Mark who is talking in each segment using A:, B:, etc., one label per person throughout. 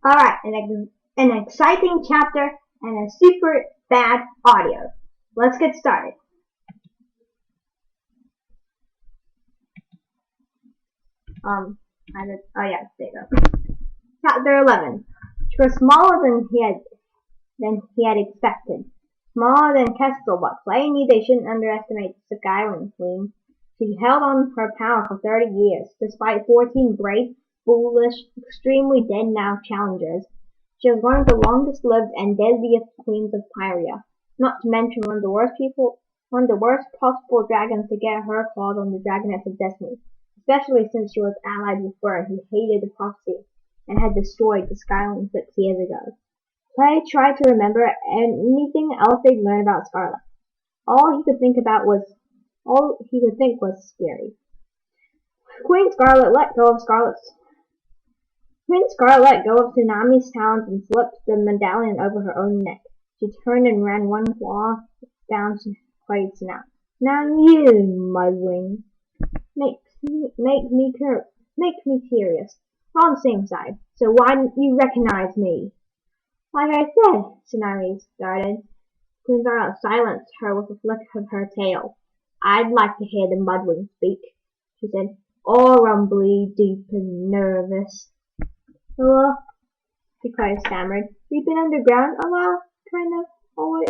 A: Alright, an exciting chapter and a super bad audio. Let's get started. Oh yeah, there you go. Chapter 11. She was smaller than he had expected. Smaller than Kestrel, but Clay knew they shouldn't underestimate the Skyrim Queen. She'd held on her power for 30 years, despite 14 brave, foolish, extremely dead now challengers. She was one of the longest-lived and deadliest queens of Pyria, not to mention one of the worst possible dragons to get her claws on the Dragonets of Destiny, especially since she was allied with Byrne, who hated the prophecy and had destroyed the Skyrim 6 years ago. Clay tried to remember anything else they'd learned about Scarlet. All he could think was scary. Queen Scarlet let go of Tsunami's talons and slipped the medallion over her own neck. She turned and ran one claw down Clay's snout. Now you, Mudwing, make me curious. We're on the same side, so why didn't you recognize me? Like I said, Tsunami started. Queen Scarlet silenced her with a flick of her tail. I'd like to hear the Mudwing speak, she said, all rumbly, deep, and nervous. Hello? Clay stammered. We've been underground a while, kind of always.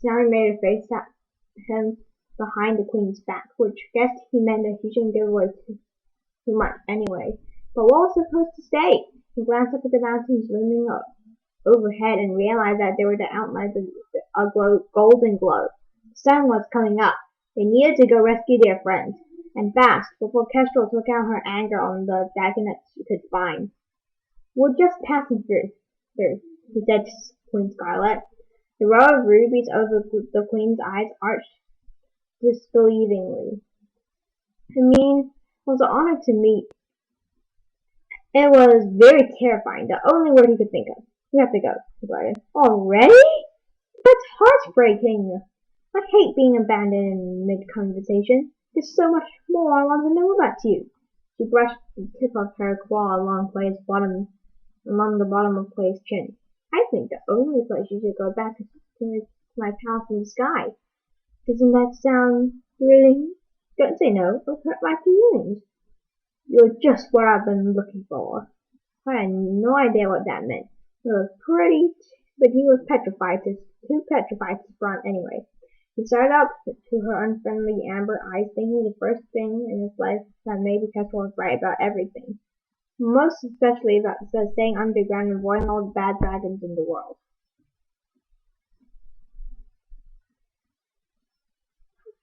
A: Tsunami made a face at him behind the Queen's back, which guessed he meant that he shouldn't give away too much anyway. But what was supposed to stay? He glanced up at the mountains looming overhead and realized that they were the outlines of a golden glow. The sun was coming up. They needed to go rescue their friends, and fast, before Kestrel took out her anger on the Dragonets she could find. We're just passing through, he said to Queen Scarlet. The row of rubies over the Queen's eyes arched disbelievingly. It was an honor to meet. It was very terrifying, the only word he could think of. We have to go, he blurted. Already? That's heartbreaking. I hate being abandoned in mid-conversation. There's so much more I want to know about you. She brushed the tip of her claw along the bottom of Clay's chin. I think the only place you should go back is to my palace in the sky. Doesn't that sound thrilling? Don't say no, it'll hurt my feelings. You're just what I've been looking for. I had no idea what that meant. It was pretty, but he was too petrified to front anyway. He started up to her unfriendly amber eyes, thinking the first thing in his life that maybe Kestrel was right about everything. Most especially about staying underground and avoiding all the bad dragons in the world.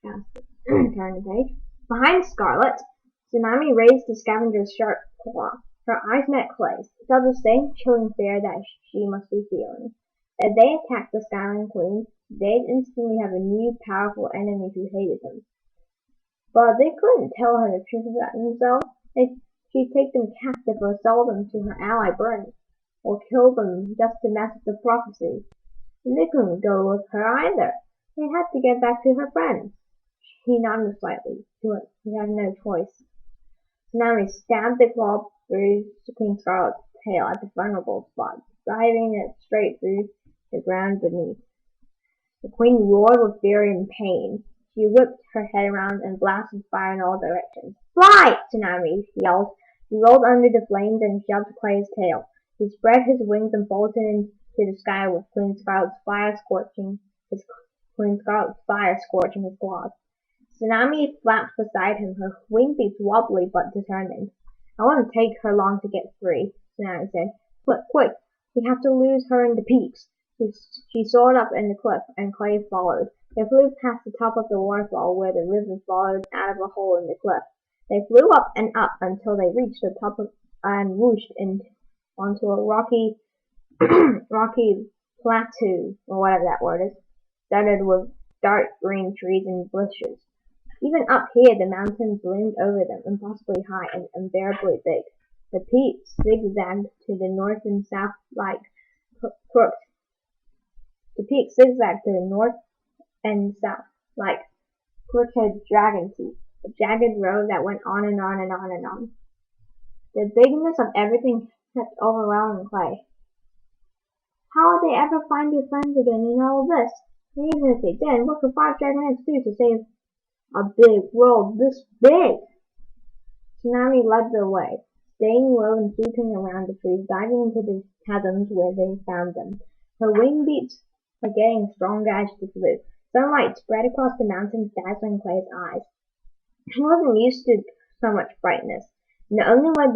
A: Turn the page. Behind Scarlet, Tsunami raised the scavenger's sharp claw. Her eyes met Clay's. It felt the same chilling fear that she must be feeling. If they attacked the Skyrim Queen, they'd instantly have a new, powerful enemy who hated them. But they couldn't tell her the truth about themselves. She'd take them captive or sell them to her ally Byrne, or kill them just to mess with the prophecy. And they couldn't go with her either. They had to get back to her friends. He nodded slightly. He had no choice. Tsunami stabbed the claw through Queen Scarlet's tail at the vulnerable spot, driving it straight through the ground beneath. The Queen roared with fury and pain. She whipped her head around and blasted fire in all directions. Fly! Tsunami yelled. He rolled under the flames and shoved Clay's tail. He spread his wings and bolted into the sky with Queen Scarlet's fire scorching his claws. Tsunami flapped beside him, her wing beats wobbly but determined. I won't take her long to get free, Tsunami said. Quick, we have to lose her in the peaks. She soared up in the cliff, and Clay followed. They flew past the top of the waterfall where the river followed out of a hole in the cliff. They flew up and up until they reached the top and whooshed onto a rocky plateau, or whatever that word is, studded with dark green trees and bushes. Even up here, the mountains loomed over them, impossibly high and unbearably big. The peaks zigzagged to the north and south like crooked. The peaks zigzagged to the north and south like crooked dragon teeth, a jagged road that went on and on and on and on. The bigness of everything kept overwhelming Clay. How would they ever find their friends again in all this? And even if they did, what could 5 dragonets do to save a big world this big? Tsunami led the way, staying low and sweeping around the trees, diving into the chasms where they found them. Her wing beats were getting stronger as she flew. Sunlight spread across the mountains, dazzling Clay's eyes. He wasn't used to so much brightness. Not only was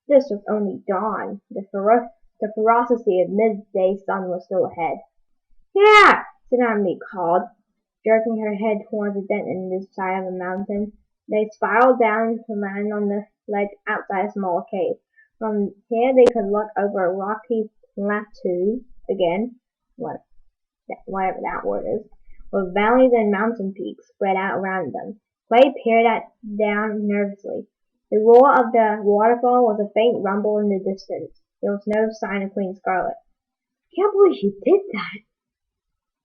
A: this was only dawn. The ferocity of midday sun was still ahead. "Here!" Tsunami called, jerking her head towards a dent in the side of the mountain. They spiraled down to land on the ledge outside a small cave. From here they could look over a rocky plateau again, whatever that word is, with valleys and mountain peaks spread out around them. Clay peered down nervously. The roar of the waterfall was a faint rumble in the distance. There was no sign of Queen Scarlet. "I can't believe you did that,"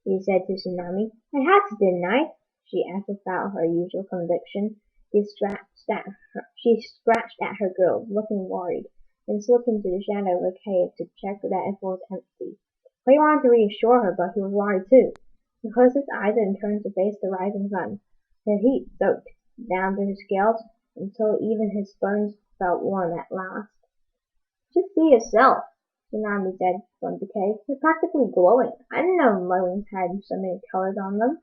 A: he said to Tsunami. "I had to, didn't I?" she asked without her usual conviction. She scratched at her gill, looking worried, then slipped into the shadow of a cave to check that it was empty. Clay wanted to reassure her, but he was worried too. He closed his eyes and turned to face the rising sun. The heat soaked down through his scales until even his bones felt warm at last. "Just see yourself," Tsunami said from the cave. "You're practically glowing. I didn't know my wings had so many colors on them."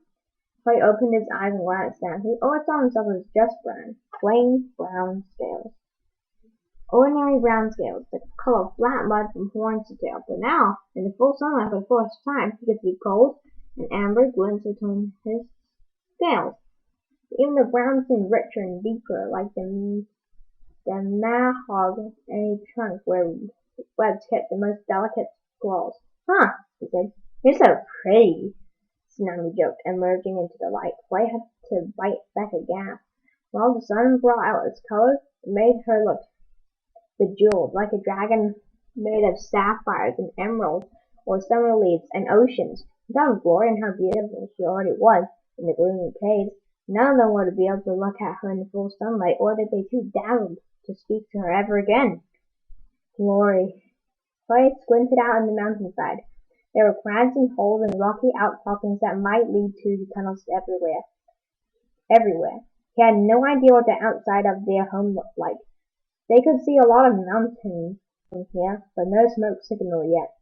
A: Clay opened his eyes and glanced down. He always saw himself as just brown, plain brown scales. Ordinary brown scales, the color of flat mud from horns to tail. But now, in the full sunlight for the first time, he could see gold and amber glints between his scales. Even the brown seemed richer and deeper, like the mahogany trunk where webs kept the most delicate scrolls. "Huh," he said. "You're so pretty," Tsunami joked, emerging into the light. Clay had to bite back a gasp. While the sun brought out its colors, it made her look bejeweled, like a dragon made of sapphires and emeralds, or summer leaves and oceans. Without glory and how beautiful she already was in the gloomy caves, none of them would be able to look at her in the full sunlight, or they'd be too dazzled to speak to her ever again. Glory. Clay squinted out on the mountainside. There were crags and holes and rocky outcroppings that might lead to the tunnels everywhere. He had no idea what the outside of their home looked like. They could see a lot of mountains from here, but no smoke signal yet.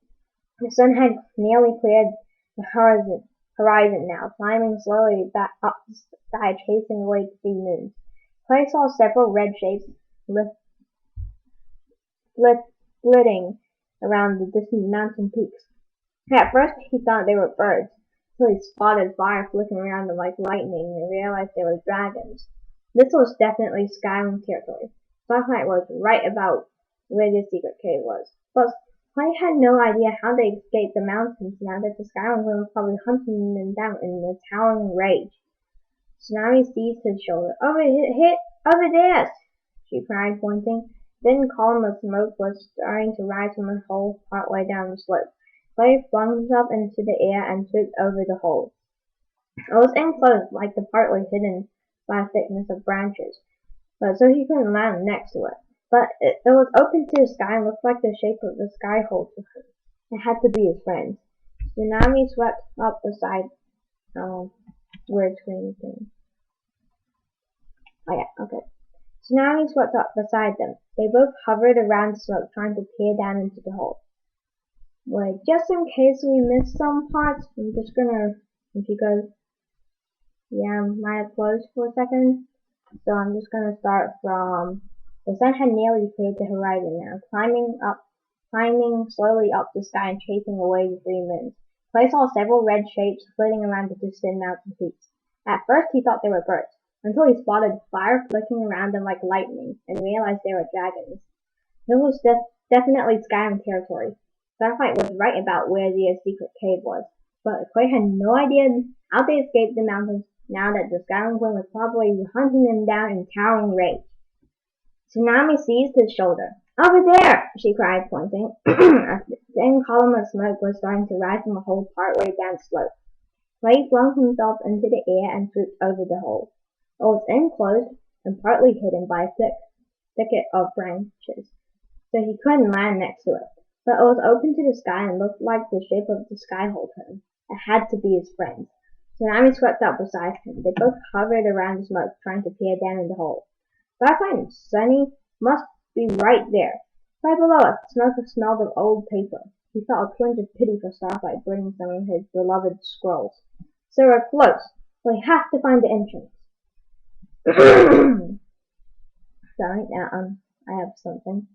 A: The sun had nearly cleared the horizon now, climbing slowly back up the sky, chasing away the 3 moons. Clay saw several red shapes flitting around the distant mountain peaks. At first he thought they were birds, till he spotted fire flicking around them like lightning and realized they were dragons. This was definitely Skyrim territory. Starlight was right about where the secret cave was. But Clay had no idea how they escaped the mountains now that the Skyrim was probably hunting them down in a towering rage. Tsunami seized his shoulder. Over there!" she cried, pointing. Then a column of smoke was starting to rise from a hole partway down the slope. Clay flung himself into the air and swooped over the hole. It was enclosed, like the partly hidden by a thickness of branches, but so he couldn't land next to it. But it was open to the sky and looked like the shape of the sky hole to him. It had to be his friend. Tsunami swept up beside weird screen thing. Oh yeah, okay. Tsunami swept up beside them. They both hovered around the smoke, trying to peer down into the hole. Wait, just in case we missed some parts, I'm just gonna, because, yeah, might have closed for a second. So I'm just gonna start from, the sun had nearly cleared the horizon now, climbing slowly up the sky and chasing away the 3 moons. Clay saw several red shapes flitting around the distant mountain peaks. At first he thought they were birds, until he spotted fire flicking around them like lightning, and realized they were dragons. This was definitely Skyrim territory. Starlight was right about where the secret cave was, but Clay had no idea how they escaped the mountains now that the Skyrim Queen was probably hunting them down in towering rage. Tsunami seized his shoulder. "Over there!" she cried, pointing. A thin column of smoke was starting to rise from a hole partway down the slope. Clay flung himself into the air and swooped over the hole. It was enclosed and partly hidden by a thick thicket of branches. so he couldn't land next to it. But it was open to the sky and looked like the shape of the sky-hole to him. It had to be his friend. Tsunami swept up beside him. They both hovered around the smoke, trying to peer down in the hole. Starflight and Sunny must be right there. Right below us, the smoke smelled of old paper. He felt a twinge of pity for Starflight burning some of his beloved scrolls. So we're close. We have to find the entrance. Sorry, I have something.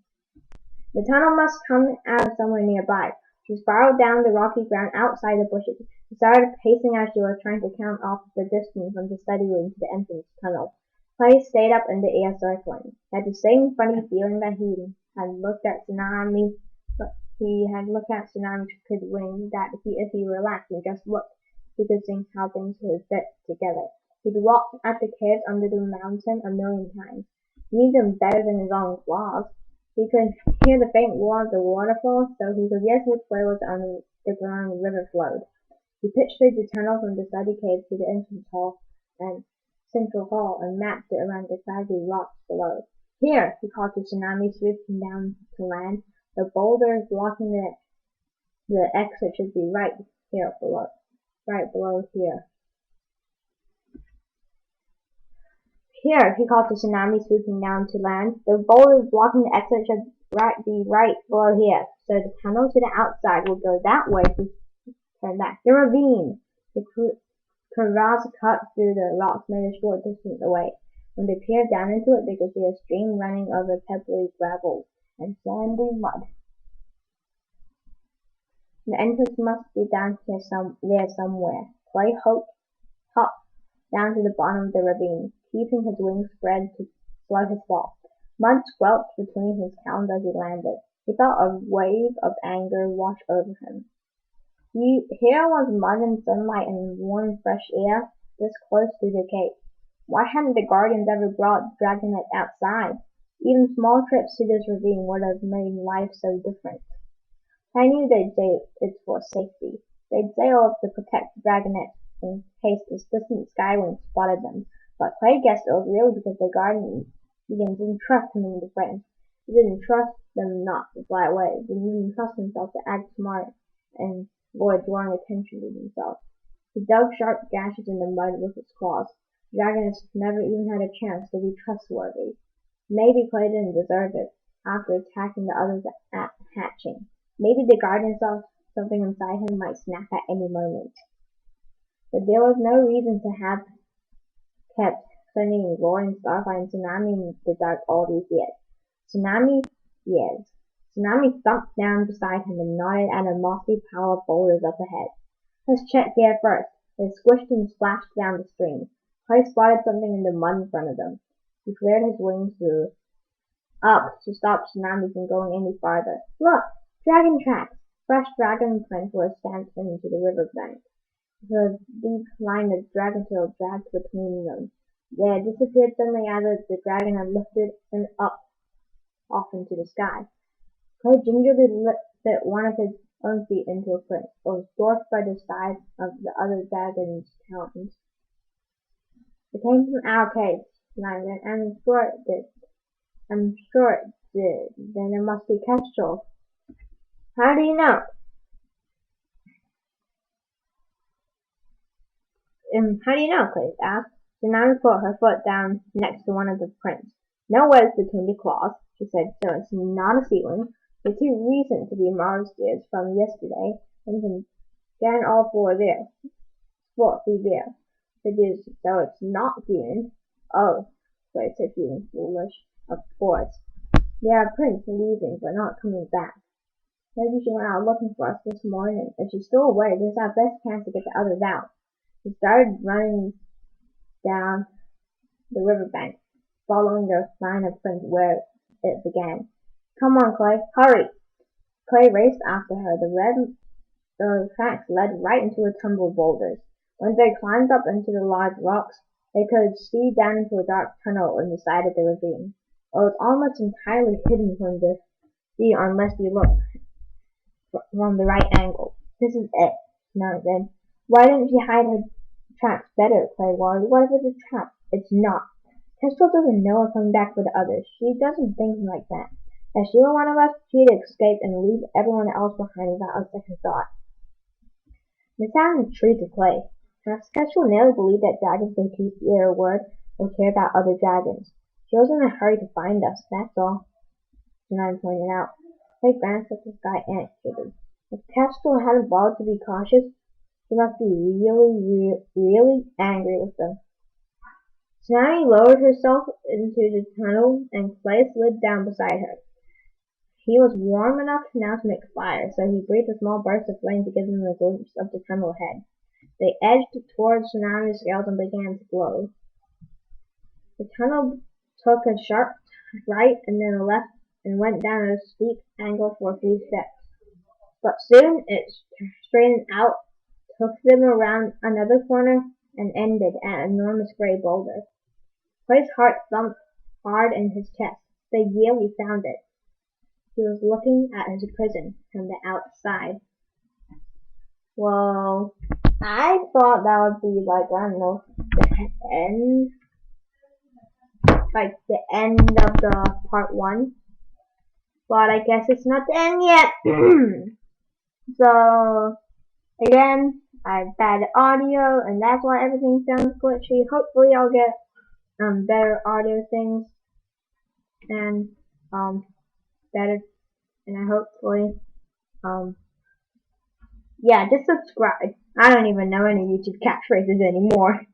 A: The tunnel must come out of somewhere nearby. She spiraled down the rocky ground outside the bushes. She started pacing as she was trying to count off the distance from the study room to the entrance tunnel. Clay stayed up in the air circling. He had the same funny feeling that he had looked at Tsunami could win, that if he relaxed and just looked, he could see how things would fit together. He'd walked at the caves under the mountain a million times. He knew them better than his own claws. He could hear the faint roar of the waterfall, so he could guess which way was on the ground the river flowed. He pitched through the tunnel from the study cave to the entrance hall and central hall and mapped it around the craggy rocks below. Here, he called to Tsunami, swooping down to land. The boulders blocking the exit should be right below here. Here, he called to Tsunami, swooping down to land. The boulders blocking the exit should be right below here, so the tunnel to the outside will go that way if we turn back. The ravine! The crevasse cut through the rocks made a short distance away. When they peered down into it, they could see a stream running over pebbly gravel and sandy mud. The entrance must be down here there somewhere. Clay hopped down to the bottom of the ravine, keeping his wings spread to slow his fall. Mud squelched between his talons as he landed. He felt a wave of anger wash over him. Here was mud and sunlight and warm, fresh air, this close to the cave. Why hadn't the guardians ever brought Dragonet outside? Even small trips to this ravine would have made life so different. I knew they'd say it's for safety. They'd sail up to protect Dragonet in case the distant skywing spotted them. But Clay guessed it was really because the guardians didn't trust him and his friends. He didn't trust them not to fly away. He didn't trust himself to act smart and avoid drawing attention to himself. He dug sharp gashes in the mud with his claws. Dragonet never even had a chance to be trustworthy. Maybe Clay didn't deserve it after attacking the others at hatching. Maybe the guardian saw something inside him might snap at any moment. But there was no reason to have kept sending roaring Starflight and Tsunami in the dark all these years. Tsunami thumped down beside him and nodded at a mossy pile of boulders up ahead. Let's check here first. They squished and splashed down the stream. Clay spotted something in the mud in front of them. He flared his wings up to stop Tsunami from going any farther. Look! Dragon tracks! Fresh dragon prints were stamped into the riverbank. The deep line of dragon tail dragged between them. They had disappeared suddenly as the dragon had lifted and up off into the sky. Clay gingerly fit one of his own feet into a print. It was dwarfed by the size of the other dragon's talons. It came from our cave, and I'm sure it did. Then it must be Kestrel. How do you know? Clay asked. Tsunami put her foot down next to one of the prints. No wedge between the claws, she said, so it's not a ceiling. You're too recent to be Mars deers from yesterday, and you can stand all four feet there. So it's not Dune. Oh, Clay said, feeling foolish. Of course. There are prints leaving, but not coming back. Maybe she went out looking for us this morning. If she's still away, this is our best chance to get the others out. He started running down the riverbank, following the line of prints where it began. Come on, Clay, hurry! Clay raced after her. The tracks led right into a tumble of boulders. When they climbed up into the large rocks, they could see down into a dark tunnel in the side of the ravine. It was almost entirely hidden from the sea unless you looked from the right angle. This is it, Tsunami said. Why didn't she hide her tracks better? Clay worried. What if it's a trap? It's not. Kestrel doesn't know we're coming back for the others. She doesn't think like that. If she were one of us, she'd escape and leave everyone else behind without a second thought. They sat in a tree to play. Sketchel nearly believed that dragons would keep their word or care about other dragons. She was in a hurry to find us, that's all, Tsunami pointed out. They glanced at the sky anxiously. If Kestrel hadn't bothered to be cautious, she must be really angry with them. Tsunami lowered herself into the tunnel and Clay slid down beside her. He was warm enough now to make fire, so he breathed a small burst of flame to give them a glimpse of the tunnel ahead. They edged towards Tsunami's scales and began to glow. The tunnel took a sharp right and then a left and went down at a steep angle for a few steps. But soon it straightened out, took them around another corner, and ended at an enormous gray boulder. Clay's heart thumped hard in his chest. The year we found it. He was looking at his prison from the outside. Well, I thought that would be like, I don't know, the end, like the end of the part 1. But I guess it's not the end yet. So, again, I have bad audio, and that's why everything sounds glitchy. Hopefully I'll get better audio things, and better, and I hopefully yeah, just subscribe. I don't even know any YouTube catchphrases anymore.